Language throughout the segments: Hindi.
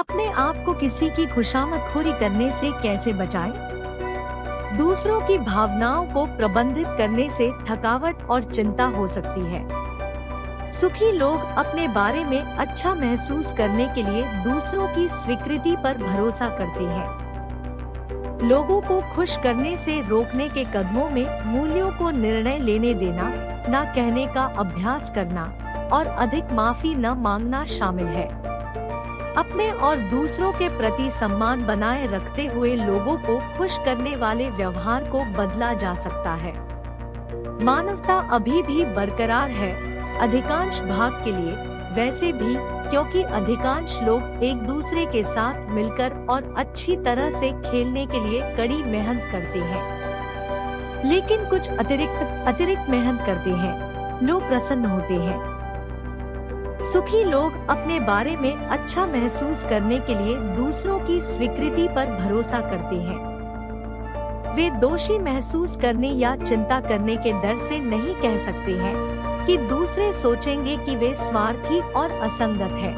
अपने आप को किसी की खुशामदखोरी करने से कैसे बचाएं? दूसरों की भावनाओं को प्रबंधित करने से थकावट और चिंता हो सकती है। सुखी लोग अपने बारे में अच्छा महसूस करने के लिए दूसरों की स्वीकृति पर भरोसा करते हैं। लोगों को खुश करने से रोकने के कदमों में मूल्यों को निर्णय लेने देना, ना कहने का अभ्यास करना और अधिक माफी न मांगना शामिल है। अपने और दूसरों के प्रति सम्मान बनाए रखते हुए लोगों को खुश करने वाले व्यवहार को बदला जा सकता है। मानवता अभी भी बरकरार है, अधिकांश भाग के लिए वैसे भी, क्योंकि अधिकांश लोग एक दूसरे के साथ मिलकर और अच्छी तरह से खेलने के लिए कड़ी मेहनत करते हैं। लेकिन कुछ अतिरिक्त मेहनत करते हैं, लोग प्रसन्न होते हैं। सुखी लोग अपने बारे में अच्छा महसूस करने के लिए दूसरों की स्वीकृति पर भरोसा करते हैं। वे दोषी महसूस करने या चिंता करने के डर से नहीं कह सकते हैं कि दूसरे सोचेंगे कि वे स्वार्थी और असंगत हैं,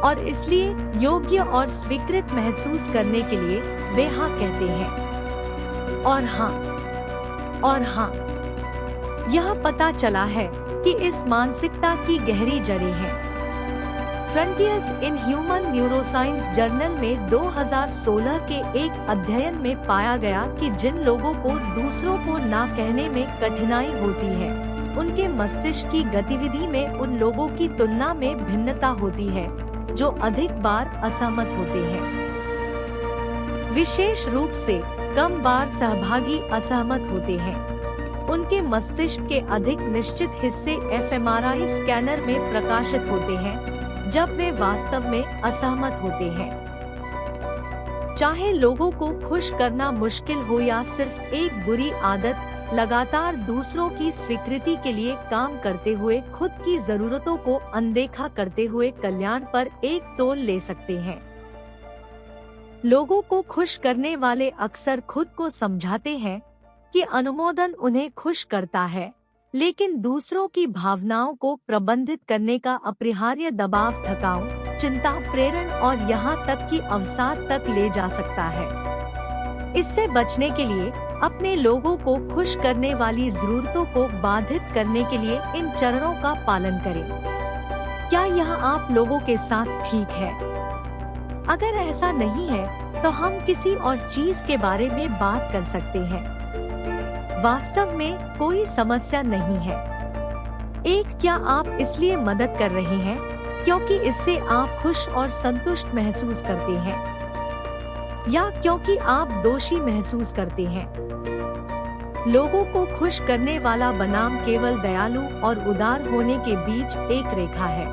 और इसलिए योग्य और स्वीकृत महसूस करने के लिए वे हाँ कहते हैं। और हाँ, यह पता चला है कि इस मानसिकता की गहरी जड़ें हैं। Frontiers in human neuroscience journal में 2016 के एक अध्ययन में पाया गया कि जिन लोगों को दूसरों को ना कहने में कठिनाई होती है, उनके मस्तिष्क की गतिविधि में उन लोगों की तुलना में भिन्नता होती है जो अधिक बार असहमत होते हैं। विशेष रूप से कम बार सहभागी असहमत होते हैं। उनके मस्तिष्क के अधिक निश्चित हिस्से एफएमआरआई स्कैनर में प्रकाशित होते हैं जब वे वास्तव में असहमत होते हैं। चाहे लोगों को खुश करना मुश्किल हो या सिर्फ एक बुरी आदत, लगातार दूसरों की स्वीकृति के लिए काम करते हुए खुद की जरूरतों को अनदेखा करते हुए कल्याण पर एक तोल ले सकते हैं। लोगों को खुश करने वाले अक्सर खुद को समझाते हैं कि अनुमोदन उन्हें खुश करता है, लेकिन दूसरों की भावनाओं को प्रबंधित करने का अपरिहार्य दबाव थकाऊ, चिंता, प्रेरण और यहाँ तक कि अवसाद तक ले जा सकता है। इससे बचने के लिए अपने लोगों को खुश करने वाली जरूरतों को बाधित करने के लिए इन चरणों का पालन करें। क्या यह आप लोगों के साथ ठीक है? अगर ऐसा नहीं है तो हम किसी और चीज के बारे में बात कर सकते हैं। वास्तव में कोई समस्या नहीं है। क्या आप इसलिए मदद कर रहे हैं क्योंकि इससे आप खुश और संतुष्ट महसूस करते हैं, या क्योंकि आप दोषी महसूस करते हैं? लोगों को खुश करने वाला बनाम केवल दयालु और उदार होने के बीच एक रेखा है।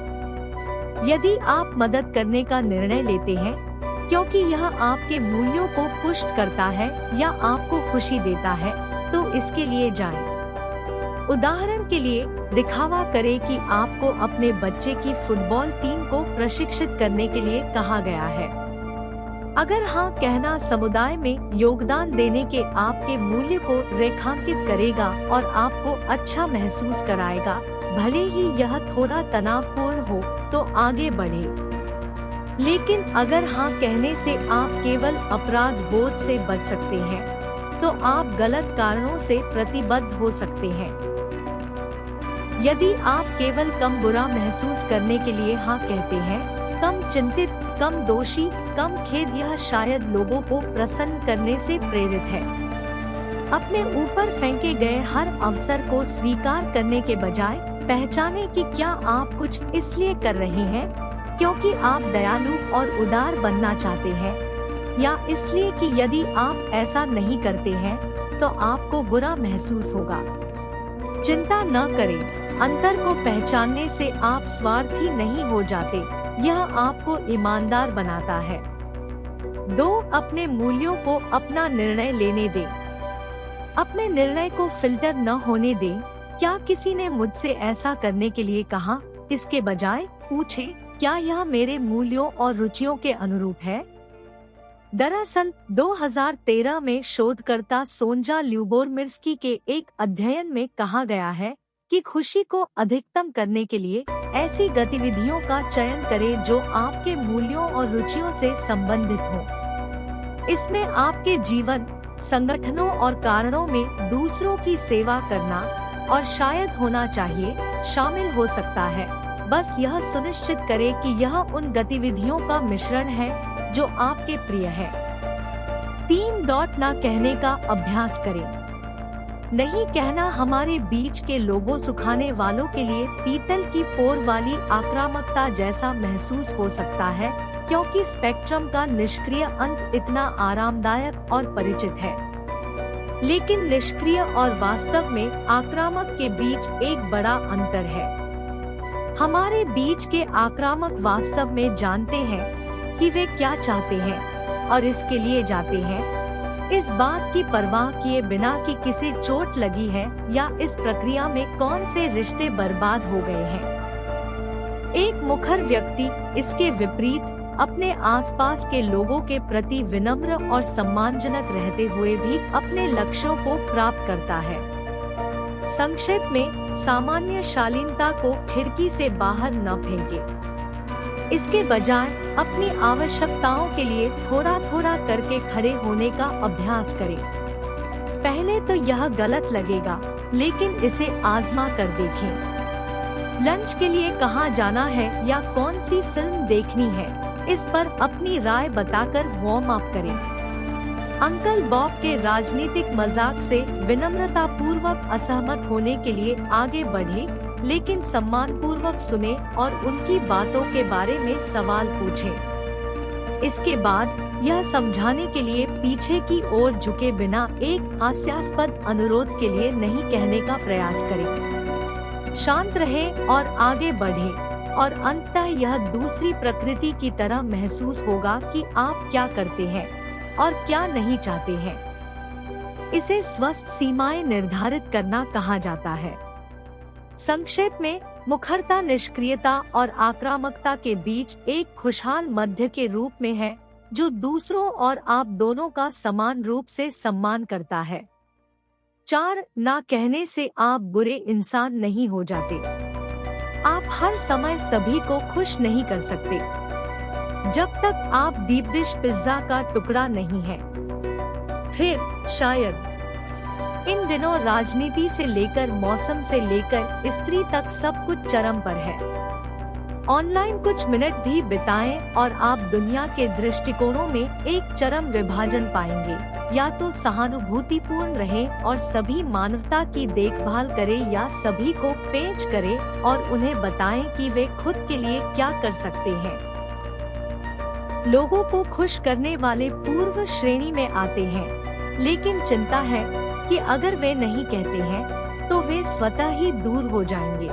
यदि आप मदद करने का निर्णय लेते हैं क्योंकि यह आपके मूल्यों को पुष्ट करता है या आपको खुशी देता है, तो इसके लिए जाएं। उदाहरण के लिए, दिखावा करें कि आपको अपने बच्चे की फुटबॉल टीम को प्रशिक्षित करने के लिए कहा गया है। अगर हाँ कहना समुदाय में योगदान देने के आपके मूल्य को रेखांकित करेगा और आपको अच्छा महसूस कराएगा, भले ही यह थोड़ा तनावपूर्ण हो, तो आगे बढ़े। लेकिन अगर हाँ कहने से आप केवल अपराध बोध से बच सकते हैं, तो आप गलत कारणों से प्रतिबद्ध हो सकते हैं। यदि आप केवल कम बुरा महसूस करने के लिए हाँ कहते हैं, कम चिंतित, कम दोषी, कम खेद, यह शायद लोगों को प्रसन्न करने से प्रेरित है। अपने ऊपर फेंके गए हर अवसर को स्वीकार करने के बजाय पहचानें कि क्या आप कुछ इसलिए कर रहे हैं क्योंकि आप दयालु और उदार बनना चाहते हैं, या इसलिए कि यदि आप ऐसा नहीं करते हैं तो आपको बुरा महसूस होगा। चिंता न करें, अंतर को पहचानने से आप स्वार्थी नहीं हो जाते, यह आपको ईमानदार बनाता है। 2. अपने मूल्यों को अपना निर्णय लेने दें। अपने निर्णय को फिल्टर न होने दें। क्या किसी ने मुझसे ऐसा करने के लिए कहा? इसके बजाय पूछें, क्या यह मेरे मूल्यों और रुचियों के अनुरूप है? दरअसल 2013 में शोधकर्ता सोंजा ल्यूबोमिर्स्की के एक अध्ययन में कहा गया है कि खुशी को अधिकतम करने के लिए ऐसी गतिविधियों का चयन करें जो आपके मूल्यों और रुचियों से संबंधित हो। इसमें आपके जीवन, संगठनों और कारणों में दूसरों की सेवा करना और शायद होना चाहिए शामिल हो सकता है। बस यह सुनिश्चित करें कि यह उन गतिविधियों का मिश्रण है जो आपके प्रिय है। 3. ना कहने का अभ्यास करें। नहीं कहना हमारे बीच के लोगों सुखाने वालों के लिए पीतल की पोर वाली आक्रामकता जैसा महसूस हो सकता है, क्योंकि स्पेक्ट्रम का निष्क्रिय अंत इतना आरामदायक और परिचित है। लेकिन निष्क्रिय और वास्तव में आक्रामक के बीच एक बड़ा अंतर है। हमारे बीच के आक्रामक वास्तव में जानते हैं कि वे क्या चाहते हैं और इसके लिए जाते हैं, इस बात की परवाह किए बिना कि किसे चोट लगी है या इस प्रक्रिया में कौन से रिश्ते बर्बाद हो गए हैं। एक मुखर व्यक्ति इसके विपरीत अपने आसपास के लोगों के प्रति विनम्र और सम्मानजनक रहते हुए भी अपने लक्ष्यों को प्राप्त करता है। संक्षेप में, सामान्य शालीनता को खिड़की से बाहर न फेंके। इसके बजाय अपनी आवश्यकताओं के लिए थोड़ा थोड़ा करके खड़े होने का अभ्यास करें। पहले तो यह गलत लगेगा, लेकिन इसे आजमा कर देखें। लंच के लिए कहाँ जाना है या कौन सी फिल्म देखनी है, इस पर अपनी राय बताकर वार्म अप करें। अंकल बॉब के राजनीतिक मजाक से विनम्रता पूर्वक असहमत होने के लिए आगे बढ़े, लेकिन सम्मान पूर्वक सुने और उनकी बातों के बारे में सवाल पूछें। इसके बाद यह समझाने के लिए पीछे की ओर झुके बिना एक हास्यास्पद अनुरोध के लिए नहीं कहने का प्रयास करें। शांत रहें और आगे बढ़ें, और अंततः यह दूसरी प्रकृति की तरह महसूस होगा कि आप क्या करते हैं और क्या नहीं चाहते हैं। इसे स्वस्थ सीमाएं निर्धारित करना कहा जाता है। संक्षेप में, मुखरता निष्क्रियता और आक्रामकता के बीच एक खुशहाल मध्य के रूप में है, जो दूसरों और आप दोनों का समान रूप से सम्मान करता है। 4. ना कहने से आप बुरे इंसान नहीं हो जाते। आप हर समय सभी को खुश नहीं कर सकते। जब तक आप डीप डिश पिज्जा का टुकड़ा नहीं है। फिर शायद इन दिनों राजनीति से लेकर मौसम से लेकर स्त्री तक सब कुछ चरम पर है। ऑनलाइन कुछ मिनट भी बिताएं और आप दुनिया के दृष्टिकोणों में एक चरम विभाजन पाएंगे। या तो सहानुभूतिपूर्ण रहें और सभी मानवता की देखभाल करें, या सभी को पेंच करें और उन्हें बताएं कि वे खुद के लिए क्या कर सकते हैं। लोगों को खुश करने वाले पूर्व श्रेणी में आते हैं, लेकिन चिंता है कि अगर वे नहीं कहते हैं तो वे स्वतः ही दूर हो जाएंगे।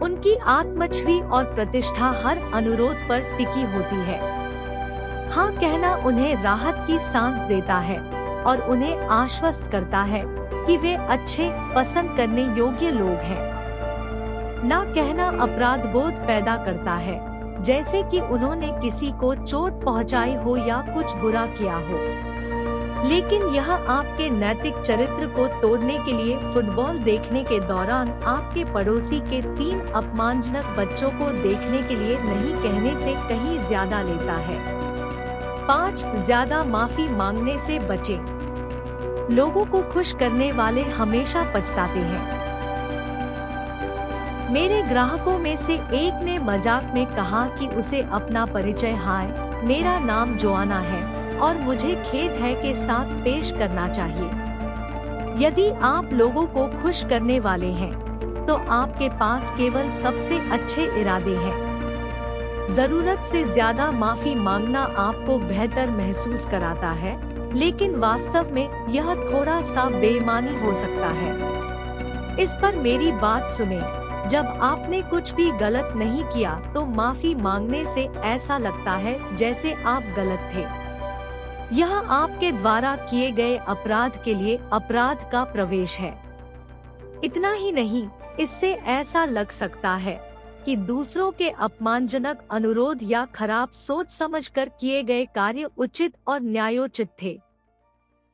उनकी आत्मछवि और प्रतिष्ठा हर अनुरोध पर टिकी होती है। हाँ कहना उन्हें राहत की सांस देता है और उन्हें आश्वस्त करता है कि वे अच्छे, पसंद करने योग्य लोग हैं। ना कहना अपराध बोध पैदा करता है, जैसे कि उन्होंने किसी को चोट पहुंचाई हो या कुछ बुरा किया हो। लेकिन यह आपके नैतिक चरित्र को तोड़ने के लिए फुटबॉल देखने के दौरान आपके पड़ोसी के 3 अपमानजनक बच्चों को देखने के लिए नहीं कहने से कहीं ज्यादा लेता है। 5. ज्यादा माफी मांगने से बचें। लोगों को खुश करने वाले हमेशा पछताते हैं। मेरे ग्राहकों में से एक ने मजाक में कहा कि उसे अपना परिचय "हाय, मेरा नाम जोआना है और मुझे खेद है" के साथ पेश करना चाहिए। यदि आप लोगों को खुश करने वाले हैं, तो आपके पास केवल सबसे अच्छे इरादे हैं। जरूरत से ज्यादा माफी मांगना आपको बेहतर महसूस कराता है, लेकिन वास्तव में यह थोड़ा सा बेईमानी हो सकता है। इस पर मेरी बात सुने। जब आपने कुछ भी गलत नहीं किया तो माफी मांगने से ऐसा लगता है जैसे आप गलत थे। यह आपके द्वारा किए गए अपराध के लिए अपराध का प्रवेश है। इतना ही नहीं, इससे ऐसा लग सकता है कि दूसरों के अपमानजनक अनुरोध या खराब सोच समझकर किए गए कार्य उचित और न्यायोचित थे।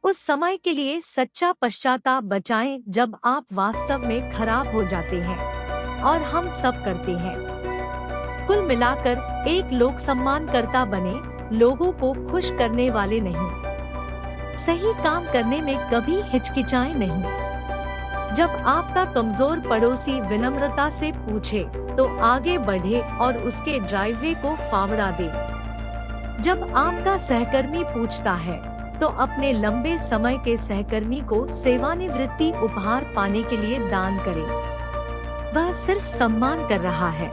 उस समय के लिए सच्चा पश्चाताप बचाएं जब आप वास्तव में खराब हो जाते हैं। और हम सब करते हैं। कुल मिलाकर एक लोक सम्मानकर्ता बने, लोगों को खुश करने वाले नहीं। सही काम करने में कभी हिचकिचाएं नहीं। जब आपका कमजोर पड़ोसी विनम्रता से पूछे तो आगे बढ़े और उसके ड्राइववे को फावड़ा दे। जब आपका सहकर्मी पूछता है तो अपने लंबे समय के सहकर्मी को सेवानिवृत्ति उपहार पाने के लिए दान करें। वह सिर्फ सम्मान कर रहा है।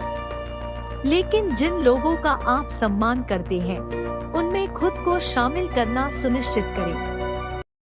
लेकिन जिन लोगों का आप सम्मान करते हैं, उनमें खुद को शामिल करना सुनिश्चित करें।